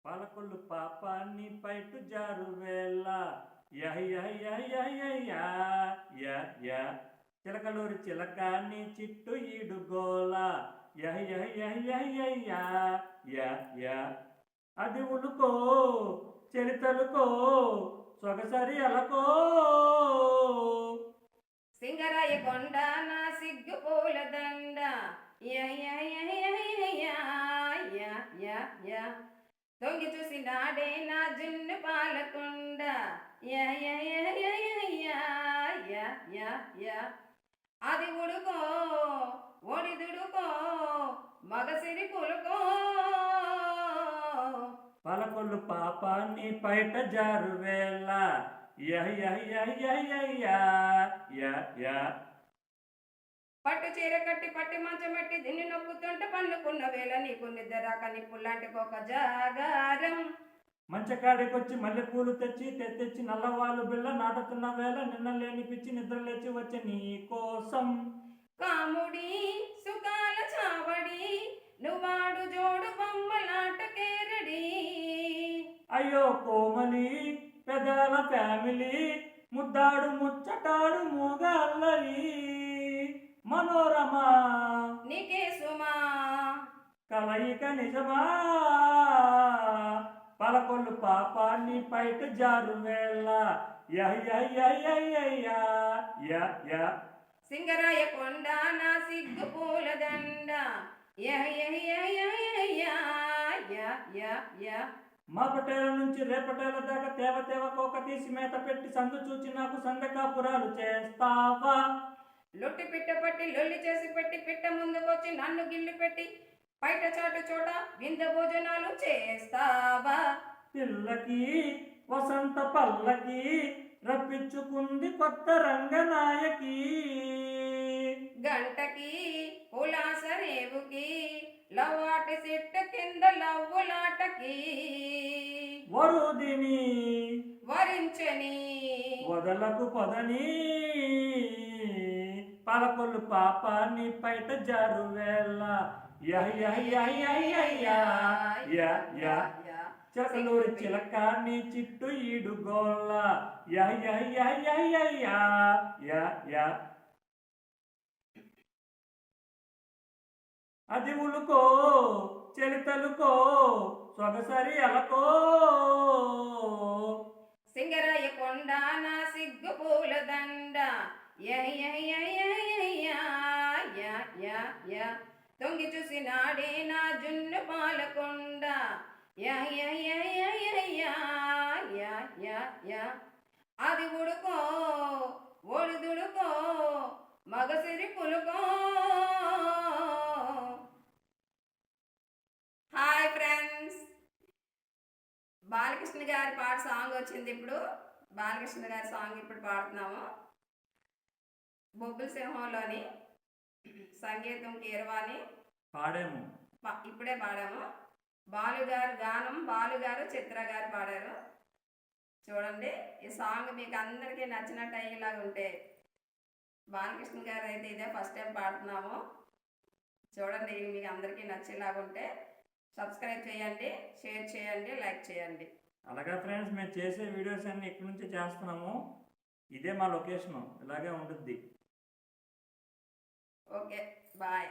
పాలకొల్లు పాపాన్ని పైటు జారు వేళ యహ యహ యహ యహ యహ యా యా చిలకలూరి చిలకాన్ని చిట్టు ఈడుగోల యహ యహ యహ యహ యహ యా యా అది ఉలుకో చెలితలుకో సొగసరి అలకో సింగరాయ కొండ నా సిగ్గు పూల దండ తొంగి చూసి నాడే నా జున్ను పాలకొండ అది ఉడుకో ఒడిదుడుకో మగసిరి పులుకో పాలకొల్లు పాపాన్ని పైట జారు వేళ యహ యహ యహ యహ యా యా పట్టు చీర కట్టి పట్టి మంచం పెట్టి దీన్ని నొక్కుతుంటే పండుకున్న వేళ నీకు నిద్రరాక నిప్పులాంటి ఒక జాగారం మంచకాడికొచ్చి మల్లెపూలు తెచ్చి నల్లవాళ్ళు బిళ్ళ నాటుతున్న వేళ నిన్న లేని పిచ్చి నిద్ర లేచి వచ్చే నీ కోసం కాముడి సుఖాల చావడి నువ్వాడు జోడు బొమ్మలాట కేరడి అయ్యో కోమలి పెదాల ఫ్యామిలీ ముద్దాడు ముచ్చటాడు మూగ అల్లరి మనోరమా నీకే సుమా కలయిక నిజమా పాలకొల్లు పాపాన్ని పైట జారు వేళ యహ యహ యహ యహ యా సింగరాయ కొండ నా సిగ్గు పూల దండ మా పటేల నుంచి రేపటేల దాకా తేవ కోక తీసి మేత పెట్టి సందు చూచి నాకు సందకాపురాలు చేస్తావా లొట్టి పిట్ట పట్టి లొల్లి చేసి పెట్టి పిట్ట ముందుకొచ్చి నన్ను గిల్లి పెట్టి బయట చాటు చోట వింద భోజనాలు చేస్తావా పిల్లకి వసంత పల్లకి రప్పించుకుంది కొత్త రంగనాయకి గంటకి ఉలాస రేవుకి లవ్వాటి చెట్టు కింద లవ్వులాటకి వరుదిని వరించని వదలకు పొదని పాలకొల్లు పాపాన్ని పైట జారు వేళ యహ యహ యహ యహ యా చిలకలూరి చిలకాన్ని చిట్టు ఈడుగోళ్ళ యహ యహ యహ యహ యా అది ఉలుకో చెలితలుకో సొగసరి అలకో సింగరాయ కొండ నా సిగ్గు పూల దండ తొంగి చూసి నాడే నా జున్ను పాలకొండ అది ఉడుకో ఒడిదుడుకో మగసిరి పులుకో. హాయ్ ఫ్రెండ్స్, బాలకృష్ణ గారి పాట సాంగ్ వచ్చింది. ఇప్పుడు బాలకృష్ణ గారి సాంగ్ ఇప్పుడు పాడుతున్నాము. బొబ్బుల సింహంలోని సంగీతం కీరవాణి పాడాము, ఇప్పుడే పాడాము. బాలుగారు గానం, బాలుగారు చిత్ర గారు పాడారు. చూడండి, ఈ సాంగ్ మీకు అందరికీ నచ్చినట్టు అయ్యేలాగా ఉంటే, బాలకృష్ణ గారు అయితే ఇదే ఫస్ట్ టైం పాడుతున్నాము. చూడండి, మీకు అందరికీ నచ్చేలాగా ఉంటే సబ్స్క్రైబ్ చేయండి, షేర్ చేయండి, లైక్ చేయండి. అలాగే ఫ్రెండ్స్, మేము చేసే వీడియోస్ అన్ని ఇక్కడి నుంచి చేస్తున్నాము. ఇదే మా లొకేషను, ఇలాగే ఉంటుంది. Okay, bye.